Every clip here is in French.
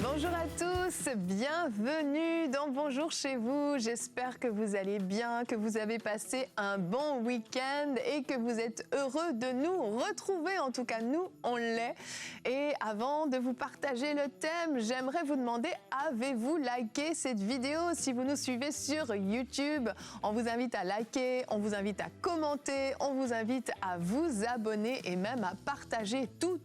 Bonjour à tous, bienvenue dans Bonjour chez vous. J'espère que vous allez bien, que vous avez passé un bon week-end et que vous êtes heureux de nous retrouver. En tout cas, nous, on l'est. Et avant de vous partager le thème, j'aimerais vous demander, avez-vous liké cette vidéo? Si vous nous suivez sur YouTube, on vous invite à liker, on vous invite à commenter, on vous invite à vous abonner et même à partager tout.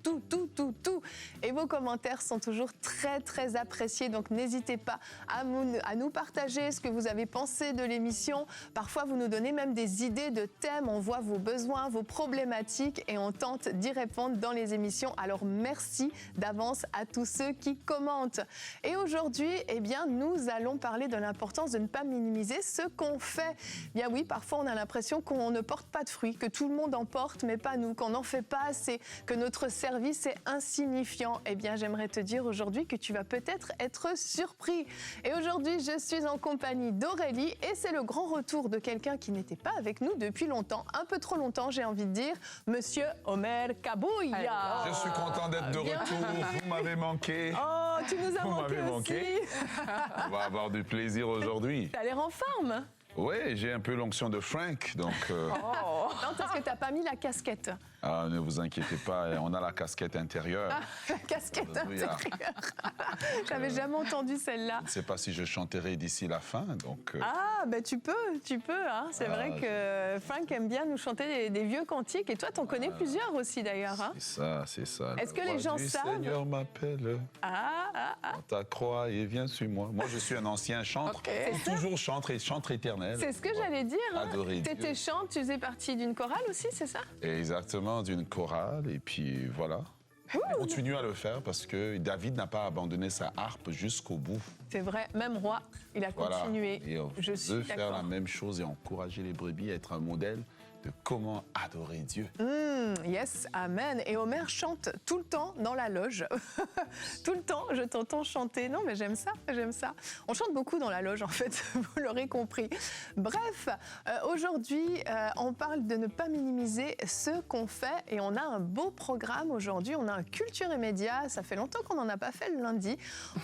Et vos commentaires sont toujours très appréciés, donc n'hésitez pas à nous partager ce que vous avez pensé de l'émission. Parfois, vous nous donnez même des idées de thèmes, on voit vos besoins, vos problématiques et on tente d'y répondre dans les émissions. Alors merci d'avance à tous ceux qui commentent. Et aujourd'hui, eh bien, nous allons parler de l'importance de ne pas minimiser ce qu'on fait. Bien oui, parfois on a l'impression qu'on ne porte pas de fruits, que tout le monde en porte, mais pas nous, qu'on n'en fait pas assez, que notre service est insignifiant. Eh bien, j'aimerais te dire aujourd'hui que tu vas peut-être être surpris. Et aujourd'hui, je suis en compagnie d'Aurélie et c'est le grand retour de quelqu'un qui n'était pas avec nous depuis longtemps, un peu trop longtemps, j'ai envie de dire, Monsieur Omer Kabouya. Je suis content d'être de retour, vous m'avez manqué. Oh, tu nous as manqué aussi. On va avoir du plaisir aujourd'hui. T'as l'air en forme. Oui, j'ai un peu l'onction de Frank, donc... Non, parce que t'as pas mis la casquette. Ah, ne vous inquiétez pas, on a la casquette intérieure. Ah, la casquette intérieure. J'avais jamais entendu celle-là. Je ne sais pas si je chanterai d'ici la fin, donc... Ah, ben tu peux. Hein. C'est vrai que Frank aime bien nous chanter des vieux cantiques. Et toi, t'en connais plusieurs aussi, d'ailleurs. Hein. C'est ça. Est-ce que les gens savent? Le Seigneur m'appelle. Dans ta croix et viens sur moi. Moi, je suis un ancien chantre. Okay. Toujours chantre éternel. C'est ce que j'allais dire. Hein. Adorer Dieu. T'étais chante, tu faisais partie d'une chorale aussi, c'est ça? Exactement, d'une chorale. Et puis, voilà. Je continue à le faire parce que David n'a pas abandonné sa harpe jusqu'au bout. C'est vrai, même roi, il a continué. Et on veut faire la même chose et encourager les brebis à être un modèle de comment adorer Dieu. Yes, amen. Et Omer chante tout le temps dans la loge. Tout le temps, je t'entends chanter. Non, mais j'aime ça. On chante beaucoup dans la loge, en fait, vous l'aurez compris. Bref, aujourd'hui, on parle de ne pas minimiser ce qu'on fait et on a un beau programme aujourd'hui. On a un Culture et Médias. Ça fait longtemps qu'on n'en a pas fait le lundi.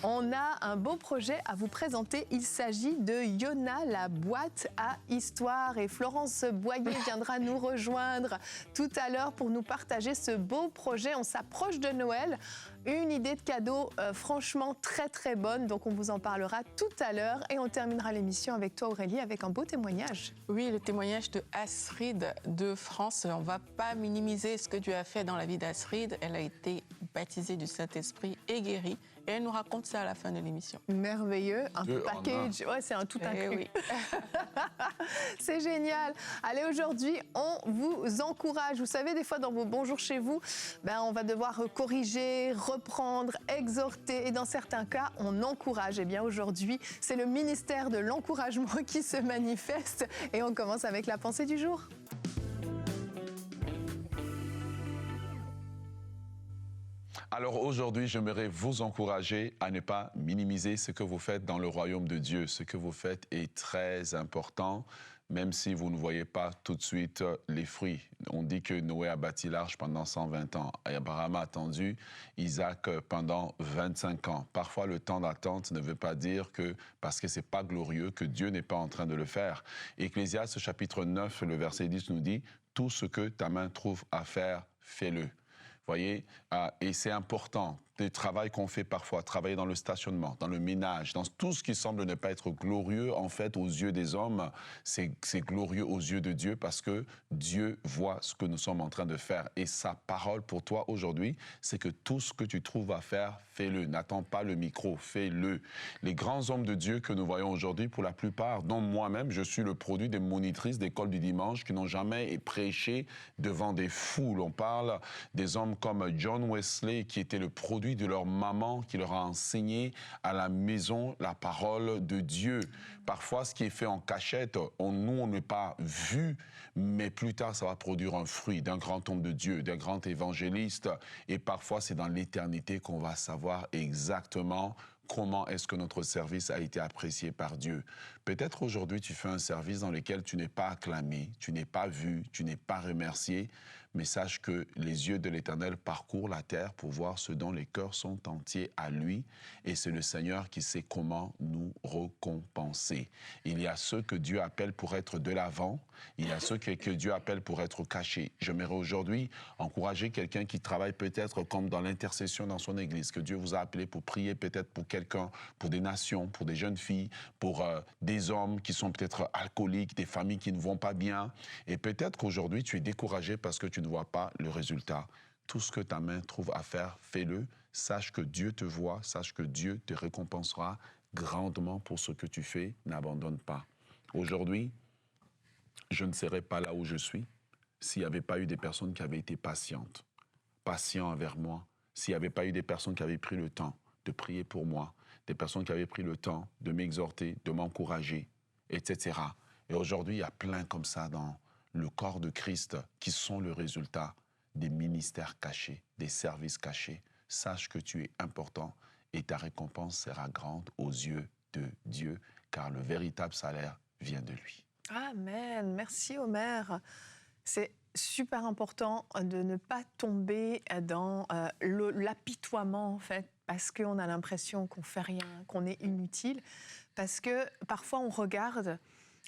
On a un beau projet à vous présenter. Il s'agit de Yona, la boîte à histoire. Et Florence Boyer viendra nous rejoindre tout à l'heure pour nous partager ce beau projet. On s'approche de Noël. Une idée de cadeau franchement très bonne. Donc on vous en parlera tout à l'heure. Et on terminera l'émission avec toi, Aurélie, avec un beau témoignage. Oui, le témoignage de Astrid de France. On ne va pas minimiser ce que Dieu a fait dans la vie d'Astrid. Elle a été baptisée du Saint-Esprit et guérie. Et elle nous raconte ça à la fin de l'émission. Merveilleux, un package. Ouais, c'est un tout inclus. Oui. C'est génial. Allez, aujourd'hui, on vous encourage. Vous savez, des fois, dans vos bonjours chez vous, on va devoir corriger, reprendre, exhorter. Et dans certains cas, on encourage. Eh bien, aujourd'hui, c'est le ministère de l'encouragement qui se manifeste. Et on commence avec la pensée du jour. Alors aujourd'hui, j'aimerais vous encourager à ne pas minimiser ce que vous faites dans le royaume de Dieu. Ce que vous faites est très important, même si vous ne voyez pas tout de suite les fruits. On dit que Noé a bâti l'arche pendant 120 ans. Et Abraham a attendu Isaac pendant 25 ans. Parfois, le temps d'attente ne veut pas dire que, parce que ce n'est pas glorieux, que Dieu n'est pas en train de le faire. Ecclésiaste chapitre 9, le verset 10 nous dit « Tout ce que ta main trouve à faire, fais-le ». Voyez, et c'est important, le travail qu'on fait parfois, travailler dans le stationnement, dans le ménage, dans tout ce qui semble ne pas être glorieux, en fait, aux yeux des hommes, c'est glorieux aux yeux de Dieu parce que Dieu voit ce que nous sommes en train de faire. Et sa parole pour toi aujourd'hui, c'est que tout ce que tu trouves à faire, fais-le. N'attends pas le micro, fais-le. Les grands hommes de Dieu que nous voyons aujourd'hui, pour la plupart, dont moi-même, je suis le produit des monitrices d'école du dimanche qui n'ont jamais prêché devant des foules. On parle des hommes comme John Wesley, qui était le produit de leur maman, qui leur a enseigné à la maison la parole de Dieu. Parfois, ce qui est fait en cachette, nous, on n'est pas vu, mais plus tard, ça va produire un fruit d'un grand homme de Dieu, d'un grand évangéliste. Et parfois, c'est dans l'éternité qu'on va savoir exactement comment est-ce que notre service a été apprécié par Dieu. Peut-être aujourd'hui, tu fais un service dans lequel tu n'es pas acclamé, tu n'es pas vu, tu n'es pas remercié, mais sache que les yeux de l'Éternel parcourent la terre pour voir ce dont les cœurs sont entiers à lui, et c'est le Seigneur qui sait comment nous récompenser. Il y a ceux que Dieu appelle pour être de l'avant, il y a ceux que Dieu appelle pour être cachés. J'aimerais aujourd'hui encourager quelqu'un qui travaille peut-être comme dans l'intercession dans son église, que Dieu vous a appelé pour prier peut-être pour quelqu'un, pour des nations, pour des jeunes filles, pour des hommes qui sont peut-être alcooliques, des familles qui ne vont pas bien. Et peut-être qu'aujourd'hui, tu es découragé parce que tu ne vois pas le résultat. Tout ce que ta main trouve à faire, fais-le. Sache que Dieu te voit, sache que Dieu te récompensera grandement pour ce que tu fais. N'abandonne pas. Aujourd'hui, je ne serais pas là où je suis s'il n'y avait pas eu des personnes qui avaient été patientes, patients envers moi, s'il n'y avait pas eu des personnes qui avaient pris le temps de prier pour moi, des personnes qui avaient pris le temps de m'exhorter, de m'encourager, etc. Et aujourd'hui, il y a plein comme ça dans le corps de Christ qui sont le résultat des ministères cachés, des services cachés. Sache que tu es important et ta récompense sera grande aux yeux de Dieu, car le véritable salaire vient de lui. Amen. Merci Omer. C'est super important de ne pas tomber dans l'apitoiement, en fait, parce qu'on a l'impression qu'on ne fait rien, qu'on est inutile, parce que parfois on regarde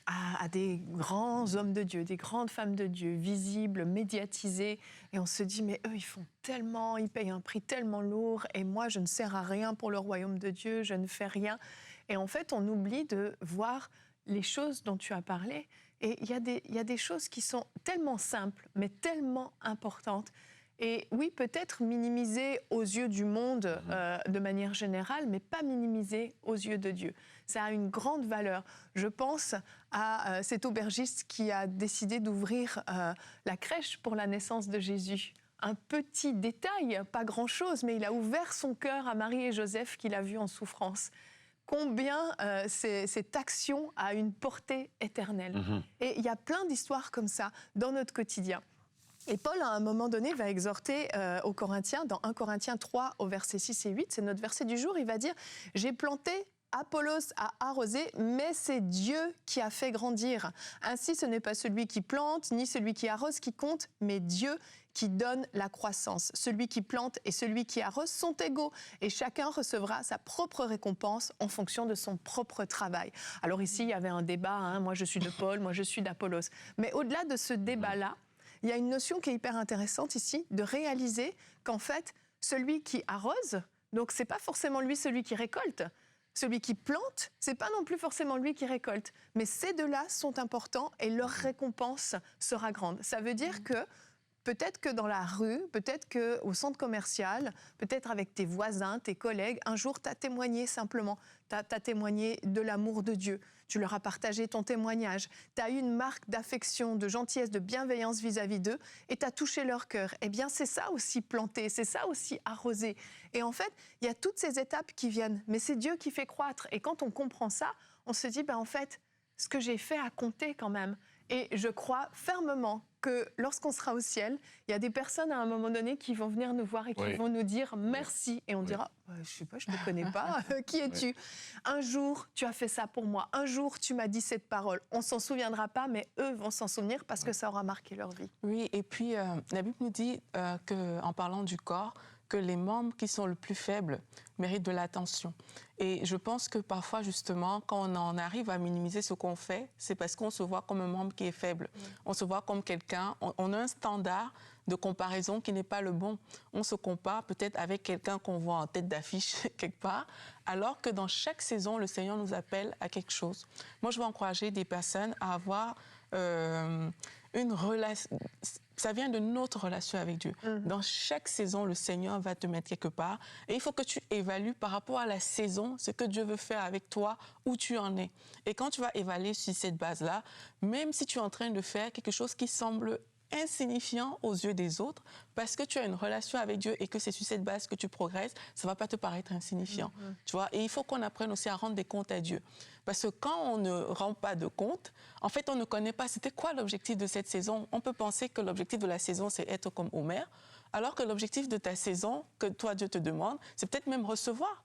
à des grands hommes de Dieu, des grandes femmes de Dieu, visibles, médiatisés, et on se dit, mais eux, ils font tellement, ils payent un prix tellement lourd, et moi, je ne sers à rien pour le royaume de Dieu, je ne fais rien. Et en fait, on oublie de voir les choses dont tu as parlé. Et il y a des choses qui sont tellement simples, mais tellement importantes. Et oui, peut-être minimisées aux yeux du monde de manière générale, mais pas minimisées aux yeux de Dieu. Ça a une grande valeur. Je pense à cet aubergiste qui a décidé d'ouvrir la crèche pour la naissance de Jésus. Un petit détail, pas grand-chose, mais il a ouvert son cœur à Marie et Joseph qu'il a vus en souffrance. Combien cette action a une portée éternelle. Et il y a plein d'histoires comme ça dans notre quotidien. Et Paul, à un moment donné, va exhorter aux Corinthiens, dans 1 Corinthiens 3, au verset 6 et 8, c'est notre verset du jour, il va dire « J'ai planté, Apollos a arrosé, mais c'est Dieu qui a fait grandir. Ainsi, ce n'est pas celui qui plante, ni celui qui arrose qui compte, mais Dieu qui donne la croissance. Celui qui plante et celui qui arrose sont égaux, et chacun recevra sa propre récompense en fonction de son propre travail. » Alors ici, il y avait un débat, moi je suis de Paul, moi je suis d'Apollos. Mais au-delà de ce débat-là, il y a une notion qui est hyper intéressante ici, de réaliser qu'en fait, celui qui arrose, donc c'est pas forcément lui celui qui récolte. Celui qui plante, c'est pas non plus forcément lui qui récolte. Mais ces deux-là sont importants et leur récompense sera grande. Ça veut dire que peut-être que dans la rue, peut-être qu'au centre commercial, peut-être avec tes voisins, tes collègues, un jour tu as témoigné simplement, tu as témoigné de l'amour de Dieu. Tu leur as partagé ton témoignage, tu as eu une marque d'affection, de gentillesse, de bienveillance vis-à-vis d'eux et tu as touché leur cœur. Eh bien, c'est ça aussi planter, c'est ça aussi arroser. Et en fait, il y a toutes ces étapes qui viennent, mais c'est Dieu qui fait croître. Et quand on comprend ça, on se dit, en fait, ce que j'ai fait a compté quand même. Et je crois fermement que lorsqu'on sera au ciel, il y a des personnes à un moment donné qui vont venir nous voir et qui vont nous dire merci. Et on dira, je ne sais pas, je ne te connais pas, qui es-tu ? Un jour, tu as fait ça pour moi. Un jour, tu m'as dit cette parole. On ne s'en souviendra pas, mais eux vont s'en souvenir parce que ça aura marqué leur vie. Oui, et puis la Bible nous dit qu'en parlant du corps, que les membres qui sont le plus faibles méritent de l'attention. Et je pense que parfois, justement, quand on en arrive à minimiser ce qu'on fait, c'est parce qu'on se voit comme un membre qui est faible. On se voit comme quelqu'un, on a un standard de comparaison qui n'est pas le bon. On se compare peut-être avec quelqu'un qu'on voit en tête d'affiche quelque part, alors que dans chaque saison, le Seigneur nous appelle à quelque chose. Moi, je veux encourager des personnes à avoir une relation. Ça vient de notre relation avec Dieu. Dans chaque saison, le Seigneur va te mettre quelque part. Et il faut que tu évalues par rapport à la saison ce que Dieu veut faire avec toi, où tu en es. Et quand tu vas évaluer sur cette base-là, même si tu es en train de faire quelque chose qui semble insignifiant aux yeux des autres, parce que tu as une relation avec Dieu et que c'est sur cette base que tu progresses, ça ne va pas te paraître insignifiant. Tu vois? Et il faut qu'on apprenne aussi à rendre des comptes à Dieu. Parce que quand on ne rend pas de compte, en fait, on ne connaît pas c'était quoi l'objectif de cette saison. On peut penser que l'objectif de la saison, c'est être comme Omer, alors que l'objectif de ta saison, que toi, Dieu te demande, c'est peut-être même recevoir.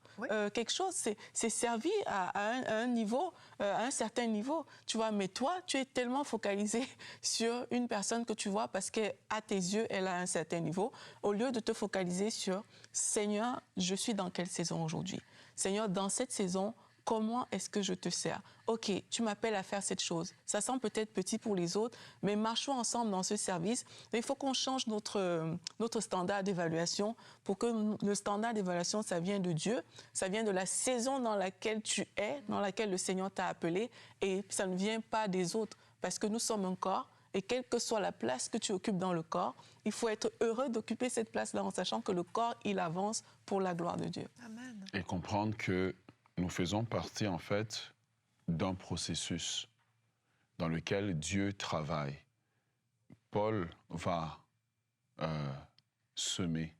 quelque chose. C'est servi à un niveau, à un certain niveau, tu vois. Mais toi, tu es tellement focalisé sur une personne que tu vois parce qu'à tes yeux, elle a un certain niveau, au lieu de te focaliser sur « Seigneur, je suis dans quelle saison aujourd'hui? Seigneur, dans cette saison, comment est-ce que je te sers? OK, tu m'appelles à faire cette chose. Ça semble peut-être petit pour les autres, mais marchons ensemble dans ce service. Il faut qu'on change notre standard d'évaluation pour que le standard d'évaluation, ça vient de Dieu, ça vient de la saison dans laquelle tu es, dans laquelle le Seigneur t'a appelé, et ça ne vient pas des autres, parce que nous sommes un corps, et quelle que soit la place que tu occupes dans le corps, il faut être heureux d'occuper cette place-là en sachant que le corps, il avance pour la gloire de Dieu. Amen. Et comprendre que nous faisons partie, en fait, d'un processus dans lequel Dieu travaille. Paul va semer,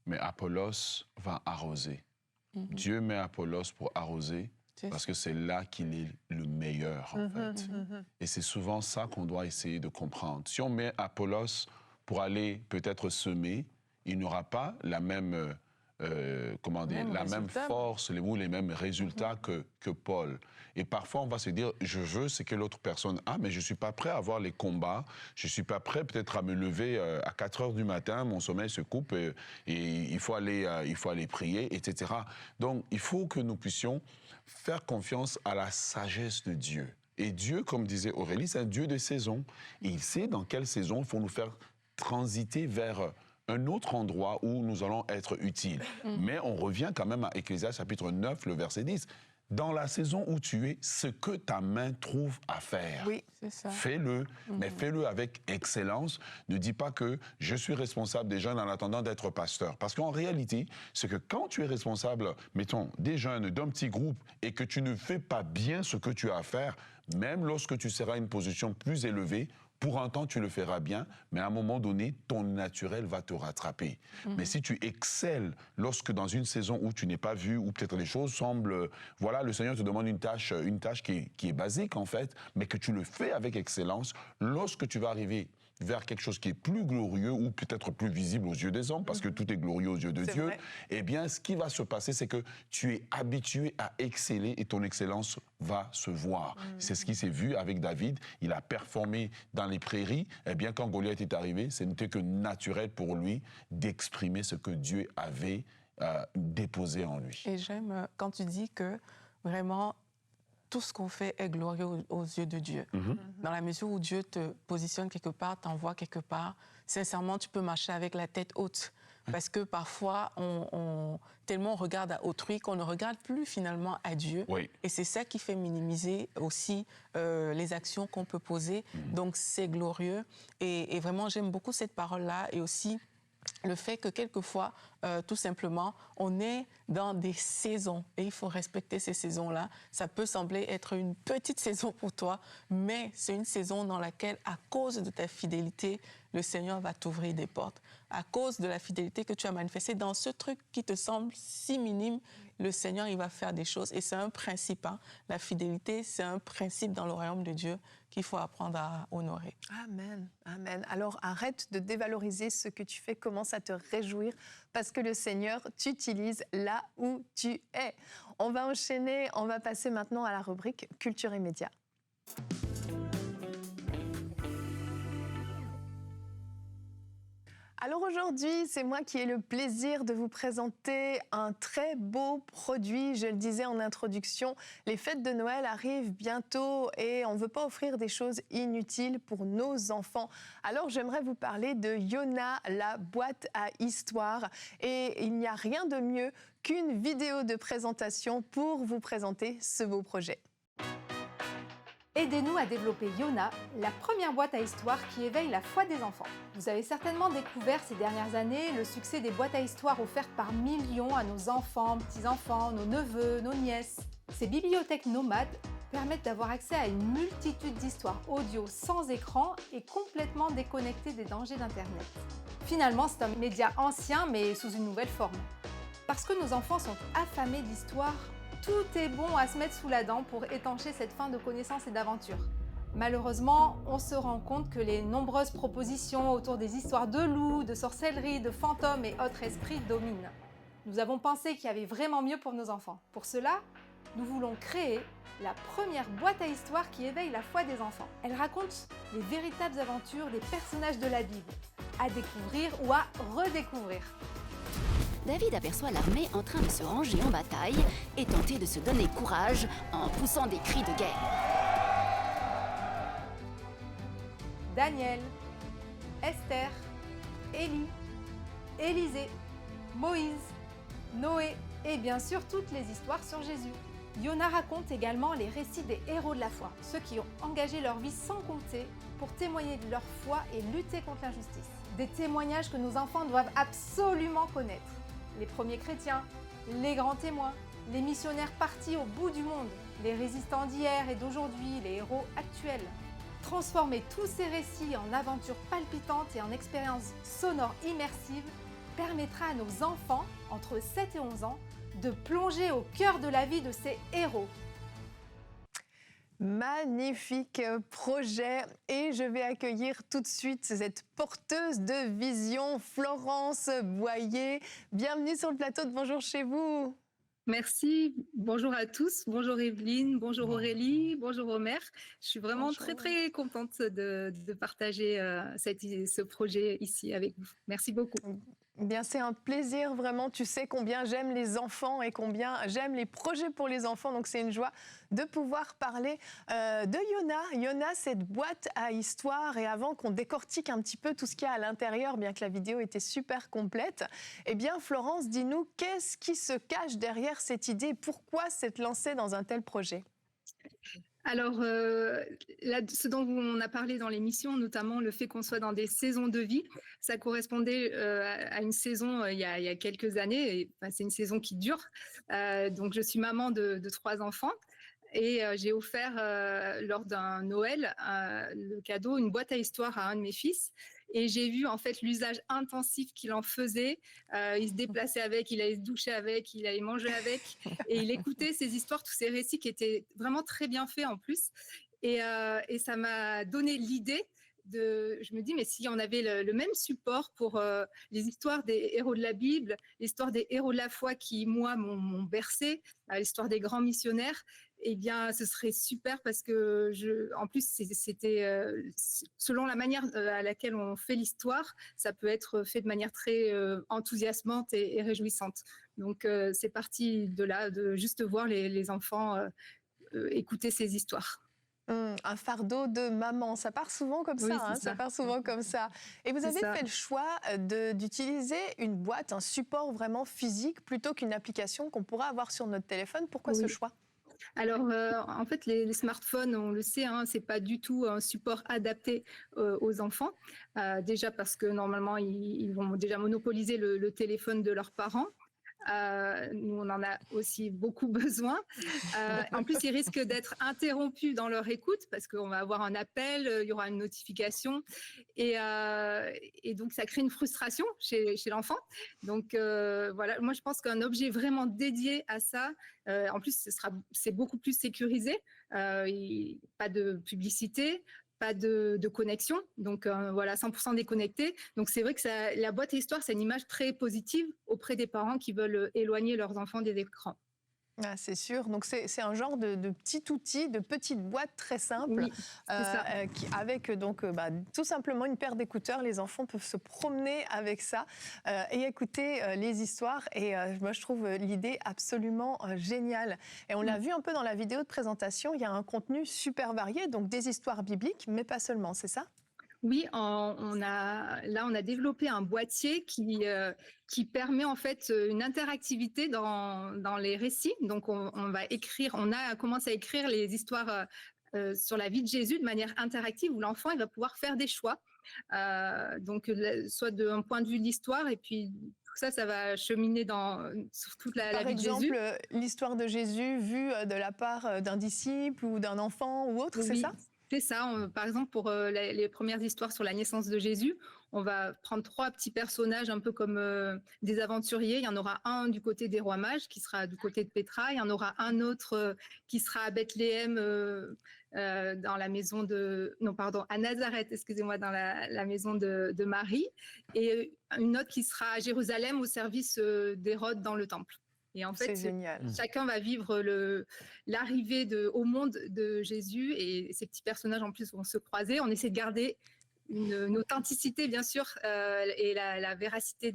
mais Apollos va arroser. Dieu met Apollos pour arroser parce que c'est là qu'il est le meilleur, en fait. Et c'est souvent ça qu'on doit essayer de comprendre. Si on met Apollos pour aller peut-être semer, il n'aura pas la même... même force ou les mêmes résultats que Paul. Et parfois, on va se dire, je veux ce que l'autre personne a, mais je ne suis pas prêt à avoir les combats, je ne suis pas prêt peut-être à me lever à 4 heures du matin, mon sommeil se coupe et il faut aller prier, etc. Donc, il faut que nous puissions faire confiance à la sagesse de Dieu. Et Dieu, comme disait Aurélie, c'est un Dieu de saison. Et il sait dans quelle saison il faut nous faire transiter vers un autre endroit où nous allons être utiles. Mais on revient quand même à Ecclésiaste chapitre 9, le verset 10. Dans la saison où tu es, ce que ta main trouve à faire, Oui, c'est ça. fais-le, mais fais-le avec excellence. Ne dis pas que je suis responsable des jeunes en attendant d'être pasteur. Parce qu'en réalité, c'est que quand tu es responsable, mettons, des jeunes, d'un petit groupe, et que tu ne fais pas bien ce que tu as à faire, même lorsque tu seras à une position plus élevée, pour un temps, tu le feras bien, mais à un moment donné, ton naturel va te rattraper. Mais si tu excelles lorsque dans une saison où tu n'es pas vu, où peut-être les choses semblent... Voilà, le Seigneur te demande une tâche qui est basique, en fait, mais que tu le fais avec excellence, lorsque tu vas arriver vers quelque chose qui est plus glorieux ou peut-être plus visible aux yeux des hommes, parce que tout est glorieux aux yeux de Dieu, vrai. eh bien, ce qui va se passer, c'est que tu es habitué à exceller et ton excellence va se voir. C'est ce qui s'est vu avec David. Il a performé dans les prairies. Eh bien, quand Goliath est arrivé, ce n'était que naturel pour lui d'exprimer ce que Dieu avait déposé en lui. Et j'aime quand tu dis que vraiment, tout ce qu'on fait est glorieux aux yeux de Dieu. Dans la mesure où Dieu te positionne quelque part, t'envoie quelque part, sincèrement, tu peux marcher avec la tête haute. Parce que parfois, tellement on regarde à autrui qu'on ne regarde plus finalement à Dieu. Oui. Et c'est ça qui fait minimiser aussi les actions qu'on peut poser. Donc, c'est glorieux. Et vraiment, j'aime beaucoup cette parole-là. Et aussi, le fait que quelquefois, tout simplement, on est dans des saisons et il faut respecter ces saisons-là. Ça peut sembler être une petite saison pour toi, mais c'est une saison dans laquelle, à cause de ta fidélité, le Seigneur va t'ouvrir des portes. À cause de la fidélité que tu as manifestée dans ce truc qui te semble si minime, le Seigneur, il va faire des choses. Et c'est un principe, hein. La fidélité, c'est un principe dans le royaume de Dieu qu'il faut apprendre à honorer. Amen, amen. Alors arrête de dévaloriser ce que tu fais, commence à te réjouir parce que le Seigneur t'utilise là où tu es. On va enchaîner, on va passer maintenant à la rubrique Culture et Médias. Alors aujourd'hui, c'est moi qui ai le plaisir de vous présenter un très beau produit. Je le disais en introduction, les fêtes de Noël arrivent bientôt et on ne veut pas offrir des choses inutiles pour nos enfants. Alors j'aimerais vous parler de Yona, la boîte à histoire. Et il n'y a rien de mieux qu'une vidéo de présentation pour vous présenter ce beau projet. Aidez-nous à développer Yona, la première boîte à histoire qui éveille la foi des enfants. Vous avez certainement découvert ces dernières années le succès des boîtes à histoire offertes par millions à nos enfants, petits-enfants, nos neveux, nos nièces. Ces bibliothèques nomades permettent d'avoir accès à une multitude d'histoires audio sans écran et complètement déconnectées des dangers d'Internet. Finalement, c'est un média ancien mais sous une nouvelle forme. Parce que nos enfants sont affamés d'histoire, tout est bon à se mettre sous la dent pour étancher cette faim de connaissances et d'aventure. Malheureusement, on se rend compte que les nombreuses propositions autour des histoires de loups, de sorcellerie, de fantômes et autres esprits dominent. Nous avons pensé qu'il y avait vraiment mieux pour nos enfants. Pour cela, nous voulons créer la première boîte à histoires qui éveille la foi des enfants. Elle raconte les véritables aventures des personnages de la Bible, à découvrir ou à redécouvrir. David aperçoit l'armée en train de se ranger en bataille et tenter de se donner courage en poussant des cris de guerre. Daniel, Esther, Élie, Élisée, Moïse, Noé et bien sûr toutes les histoires sur Jésus. Yona raconte également les récits des héros de la foi, ceux qui ont engagé leur vie sans compter pour témoigner de leur foi et lutter contre l'injustice. Des témoignages que nos enfants doivent absolument connaître. Les premiers chrétiens, les grands témoins, les missionnaires partis au bout du monde, les résistants d'hier et d'aujourd'hui, les héros actuels. Transformer tous ces récits en aventures palpitantes et en expériences sonores immersives permettra à nos enfants, entre 7 et 11 ans, de plonger au cœur de la vie de ces héros. Magnifique projet et je vais accueillir tout de suite cette porteuse de vision, Florence Boyer. Bienvenue sur le plateau de Bonjour chez vous. Merci, bonjour à tous, bonjour Evelyne, bonjour Aurélie, bonjour Omer. Je suis vraiment très contente de partager ce projet ici avec vous. Merci beaucoup. Bien, c'est un plaisir vraiment. Tu sais combien j'aime les enfants et combien j'aime les projets pour les enfants. Donc, c'est une joie de pouvoir parler de Yona. Yona, cette boîte à histoire. Et avant qu'on décortique un petit peu tout ce qu'il y a à l'intérieur, bien que la vidéo était super complète, eh bien, Florence, dis-nous, qu'est-ce qui se cache derrière cette idée? Pourquoi s'être lancée dans un tel projet? Alors, là, ce dont on a parlé dans l'émission, notamment le fait qu'on soit dans des saisons de vie, ça correspondait à une saison il y a quelques années. Et, c'est une saison qui dure. Donc, je suis maman de 3 enfants. Et j'ai offert lors d'un Noël le cadeau, une boîte à histoire à un de mes fils. Et j'ai vu en fait l'usage intensif qu'il en faisait. Il se déplaçait avec, il allait se doucher avec, il allait manger avec. Et il écoutait ces histoires, tous ces récits qui étaient vraiment très bien faits en plus. Et ça m'a donné l'idée je me dis, mais si on avait le même support pour les histoires des héros de la Bible, l'histoire des héros de la foi qui, moi, m'ont bercé, l'histoire des grands missionnaires, eh bien, ce serait super parce que, en plus, c'était selon la manière à laquelle on fait l'histoire, ça peut être fait de manière très enthousiasmante et réjouissante. Donc, c'est parti de là, de juste voir les enfants écouter ces histoires. Un fardeau de maman, ça part souvent comme ça, hein, ça part souvent comme ça. Et vous avez fait le choix d'utiliser une boîte, un support vraiment physique, plutôt qu'une application qu'on pourra avoir sur notre téléphone. Pourquoi ce choix ? Alors, en fait, les smartphones, on le sait, hein, c'est pas du tout un support adapté aux enfants. Déjà parce que normalement, ils vont déjà monopoliser le téléphone de leurs parents. Nous, on en a aussi beaucoup besoin. En plus, ils risquent d'être interrompus dans leur écoute parce qu'on va avoir un appel, il y aura une notification. Et donc, ça crée une frustration chez l'enfant. Donc, voilà, moi, je pense qu'un objet vraiment dédié à ça, en plus, c'est beaucoup plus sécurisé. Pas de publicité. Pas de connexion, donc voilà, 100% déconnecté. Donc c'est vrai que la boîte à histoire, c'est une image très positive auprès des parents qui veulent éloigner leurs enfants des écrans. Ah, c'est sûr. Donc, c'est un genre de petit outil, de petite boîte très simple, oui, avec donc, tout simplement une paire d'écouteurs. Les enfants peuvent se promener avec ça et écouter les histoires. Et moi, je trouve l'idée absolument géniale. Et on l'a vu un peu dans la vidéo de présentation, il y a un contenu super varié, donc des histoires bibliques, mais pas seulement, c'est ça ? Oui, on a développé un boîtier qui permet en fait une interactivité dans les récits. Donc, on a commencé à écrire les histoires sur la vie de Jésus de manière interactive où l'enfant il va pouvoir faire des choix. Donc, soit d'un point de vue de l'histoire et puis tout ça va cheminer sur toute la vie de Jésus. Par exemple, l'histoire de Jésus vue de la part d'un disciple ou d'un enfant ou autre, c'est ça ? C'est ça. Par exemple, pour les premières histoires sur la naissance de Jésus, on va prendre 3 petits personnages un peu comme des aventuriers. Il y en aura un du côté des rois mages qui sera du côté de Pétra. Il y en aura un autre qui sera à Bethléem dans la maison de... Non, pardon, à Nazareth, excusez-moi, dans la maison de Marie. Et une autre qui sera à Jérusalem au service d'Hérode dans le temple. Et en fait, chacun va vivre l'arrivée au monde de Jésus et ces petits personnages en plus vont se croiser. On essaie de garder une authenticité, bien sûr, et la véracité.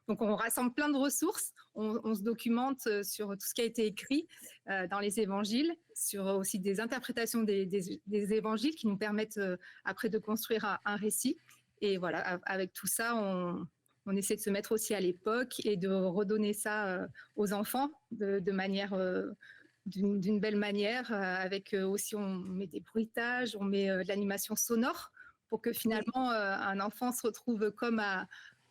Donc, on rassemble plein de ressources. On se documente sur tout ce qui a été écrit dans les évangiles, sur aussi des interprétations des évangiles qui nous permettent après de construire un récit. Et voilà, avec tout ça, on essaie de se mettre aussi à l'époque et de redonner ça aux enfants de manière, d'une belle manière. Avec aussi, on met des bruitages, on met de l'animation sonore pour que finalement un enfant se retrouve comme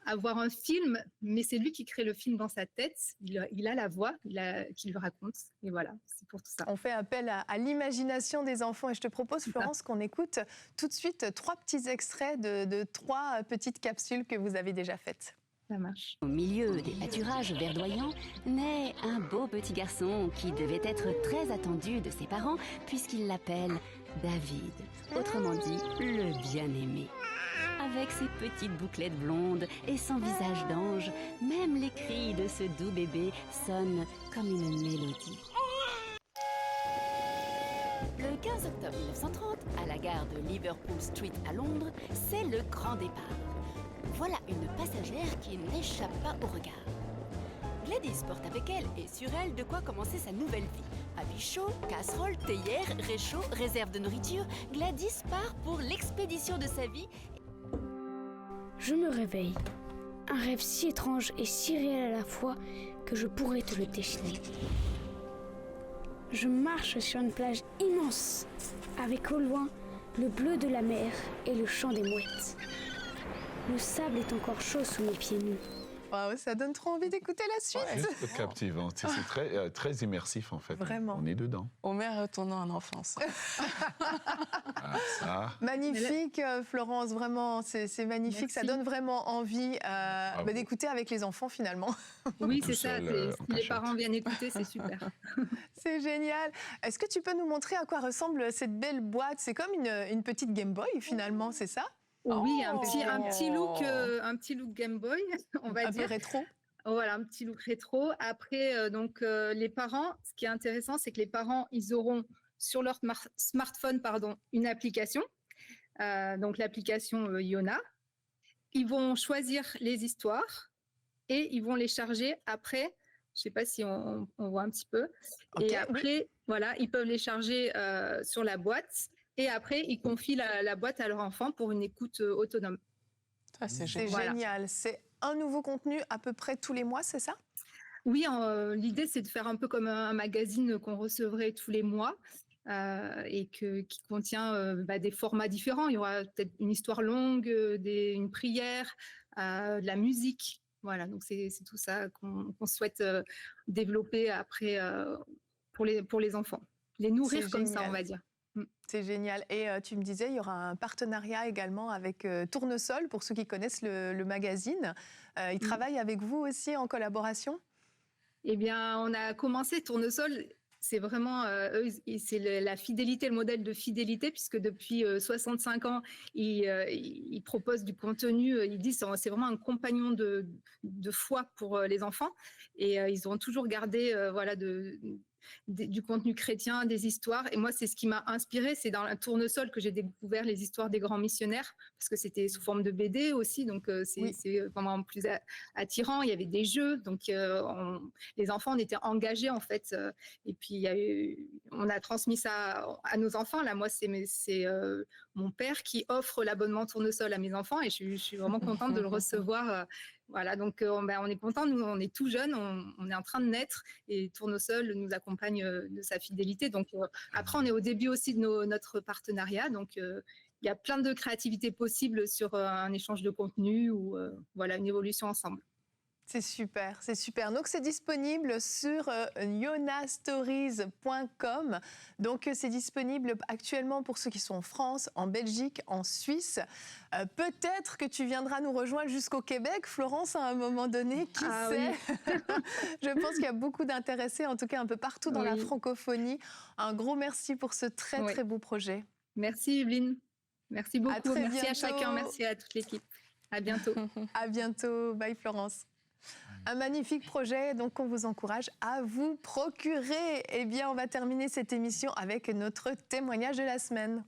à voir un film, mais c'est lui qui crée le film dans sa tête. Il a la voix qui lui raconte. Et voilà, c'est pour tout ça. On fait appel à l'imagination des enfants. Et je te propose, Florence, qu'on écoute tout de suite 3 petits extraits de 3 petites capsules que vous avez déjà faites. Ça marche. Au milieu des pâturages verdoyants, naît un beau petit garçon qui devait être très attendu de ses parents puisqu'ils l'appellent David, autrement dit le bien-aimé. Avec ses petites bouclettes blondes et son visage d'ange, même les cris de ce doux bébé sonnent comme une mélodie. Le 15 octobre 1930, à la gare de Liverpool Street à Londres, c'est le grand départ. Voilà une passagère qui n'échappe pas au regard. Gladys porte avec elle et sur elle de quoi commencer sa nouvelle vie. Habits chauds, casseroles, théières, réchauds, réserve de nourriture, Gladys part pour l'expédition de sa vie. Je me réveille. Un rêve si étrange et si réel à la fois que je pourrais te le dessiner. Je marche sur une plage immense, avec au loin le bleu de la mer et le chant des mouettes. Le sable est encore chaud sous mes pieds nus. Waouh, ça donne trop envie d'écouter la suite. Ouais, c'est captivant. C'est très immersif, en fait. Vraiment. On est dedans. Homer retournant en enfance. Ça. Magnifique, Florence, vraiment, c'est magnifique. Merci. Ça donne vraiment envie d'écouter avec les enfants, finalement. Oui, Tout c'est ça. seul, en Si les cachette. parents viennent écouter, c'est super. C'est génial. Est-ce que tu peux nous montrer à quoi ressemble cette belle boîte? C'est comme une petite Game Boy, finalement, c'est ça? Oui, un petit look Game Boy, on va Un peu dire. rétro. Voilà, un petit look rétro. Après, les parents, ce qui est intéressant, c'est que les parents, ils auront sur leur smartphone, une application. Donc l'application Iona. Ils vont choisir les histoires et ils vont les charger après. Je ne sais pas si on voit un petit peu. Ok, Et après, voilà, ils peuvent les charger sur la boîte. Et après, ils confient la boîte à leur enfant pour une écoute autonome. Ça, c'est C'est génial. génial. C'est un nouveau contenu à peu près tous les mois, c'est ça? Oui, l'idée, c'est de faire un peu comme un magazine qu'on recevrait tous les mois et qui contient des formats différents. Il y aura peut-être une histoire longue, une prière, de la musique. Voilà, donc c'est tout ça qu'on souhaite développer après pour les enfants. Les nourrir C'est comme ça, génial. on va dire. C'est génial. Et tu me disais, il y aura un partenariat également avec Tournesol, pour ceux qui connaissent le magazine. Ils travaillent avec vous aussi en collaboration? Eh bien, on a commencé Tournesol. C'est vraiment, eux, c'est la fidélité, le modèle de fidélité, puisque depuis 65 ans, ils proposent du contenu. Ils disent c'est vraiment un compagnon de foi pour les enfants. Et ils ont toujours gardé du contenu chrétien, des histoires. Et moi, c'est ce qui m'a inspirée. C'est dans la Tournesol que j'ai découvert les histoires des grands missionnaires, parce que c'était sous forme de BD aussi. Donc, c'est vraiment plus attirant. Il y avait des jeux. Donc, les enfants, on était engagés, en fait. Et puis, on a transmis ça à nos enfants. Là, moi, c'est mon père qui offre l'abonnement Tournesol à mes enfants. Et je suis vraiment contente de le recevoir. Voilà, donc on est content, nous on est tout jeunes, on est en train de naître et Tournesol nous accompagne de sa fidélité. Donc après on est au début aussi de notre partenariat, donc il y a plein de créativité possible sur un échange de contenu ou une évolution ensemble. C'est super, c'est super. Donc, c'est disponible sur yonastories.com. Donc, c'est disponible actuellement pour ceux qui sont en France, en Belgique, en Suisse. Peut-être que tu viendras nous rejoindre jusqu'au Québec, Florence, à un moment donné, qui sait. Oui. Je pense qu'il y a beaucoup d'intéressés, en tout cas un peu partout dans la francophonie. Un gros merci pour ce très, très beau projet. Merci, Evelyne. Merci beaucoup. Merci bientôt. à chacun. Merci à toute l'équipe. À bientôt. À bientôt. Bye, Florence. Un magnifique projet, donc on vous encourage à vous procurer. Eh bien, on va terminer cette émission avec notre témoignage de la semaine.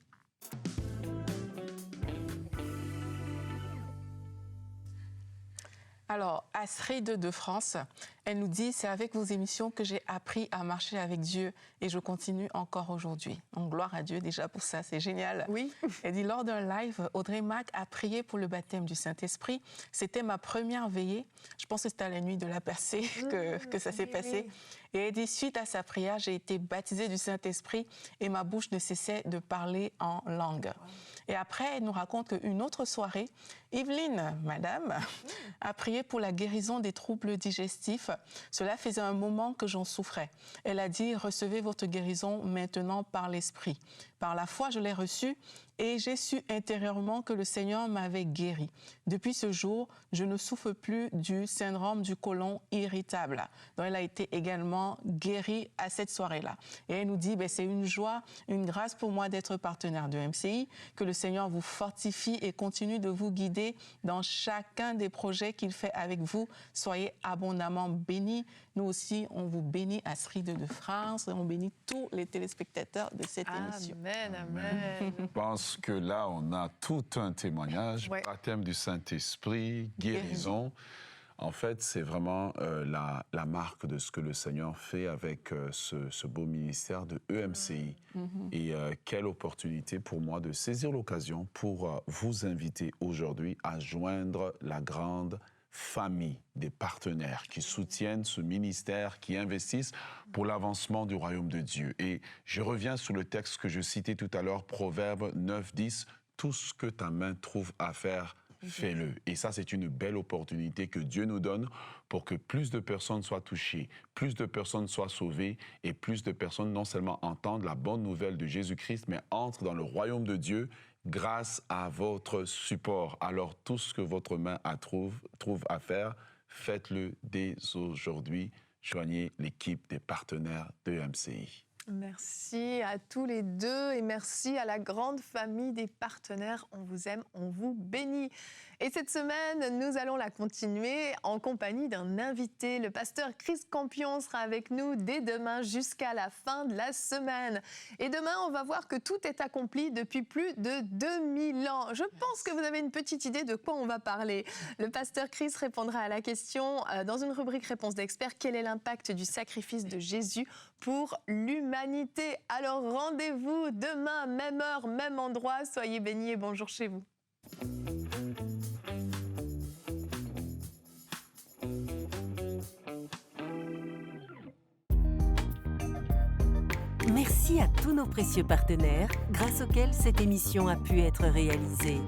Alors, Astrid de France, elle nous dit « C'est avec vos émissions que j'ai appris à marcher avec Dieu et je continue encore aujourd'hui. » Donc, gloire à Dieu déjà pour ça, c'est génial. Oui. Elle dit « Lors d'un live, Audrey Mac a prié pour le baptême du Saint-Esprit. C'était ma première veillée. Je pense que c'était à la nuit de la percée que ça s'est passé. Et elle dit « Suite à sa prière, j'ai été baptisée du Saint-Esprit et ma bouche ne cessait de parler en langue. » Et après, elle nous raconte qu'une autre soirée, Evelyne, madame, a prié pour la guérison des troubles digestifs. Cela faisait un moment que j'en souffrais. Elle a dit « Recevez votre guérison maintenant par l'Esprit. » Par la foi, je l'ai reçue et j'ai su intérieurement que le Seigneur m'avait guéri. Depuis ce jour, je ne souffre plus du syndrome du côlon irritable. Donc, elle a été également guérie à cette soirée-là. Et elle nous dit, c'est une joie, une grâce pour moi d'être partenaire de MCI, que le Seigneur vous fortifie et continue de vous guider dans chacun des projets qu'il fait avec vous. Soyez abondamment bénis. Nous aussi, on vous bénit à Astrid de France et on bénit tous les téléspectateurs de cette émission. Amen, amen. Je pense que là, on a tout un témoignage, baptême du Saint-Esprit, guérison. En fait, c'est vraiment la marque de ce que le Seigneur fait avec ce beau ministère de EMCI. Et quelle opportunité pour moi de saisir l'occasion pour vous inviter aujourd'hui à joindre la grande famille des partenaires qui soutiennent ce ministère, qui investissent pour l'avancement du royaume de Dieu. Et je reviens sur le texte que je citais tout à l'heure, Proverbe 9:10, « Tout ce que ta main trouve à faire, fais-le. » Et ça, c'est une belle opportunité que Dieu nous donne pour que plus de personnes soient touchées, plus de personnes soient sauvées et plus de personnes non seulement entendent la bonne nouvelle de Jésus-Christ, mais entrent dans le royaume de Dieu grâce à votre support. Alors, tout ce que votre main trouve à faire, faites-le dès aujourd'hui. Joignez l'équipe des partenaires de MCI. Merci à tous les deux et merci à la grande famille des partenaires. On vous aime, on vous bénit. Et cette semaine, nous allons la continuer en compagnie d'un invité. Le pasteur Chris Campion sera avec nous dès demain jusqu'à la fin de la semaine. Et demain, on va voir que tout est accompli depuis plus de 2000 ans. Je pense que vous avez une petite idée de quoi on va parler. Le pasteur Chris répondra à la question dans une rubrique Réponse d'experts. Quel est l'impact du sacrifice de Jésus pour l'humanité? Alors rendez-vous demain, même heure, même endroit. Soyez bénis et bonjour chez vous. Merci à tous nos précieux partenaires grâce auxquels cette émission a pu être réalisée.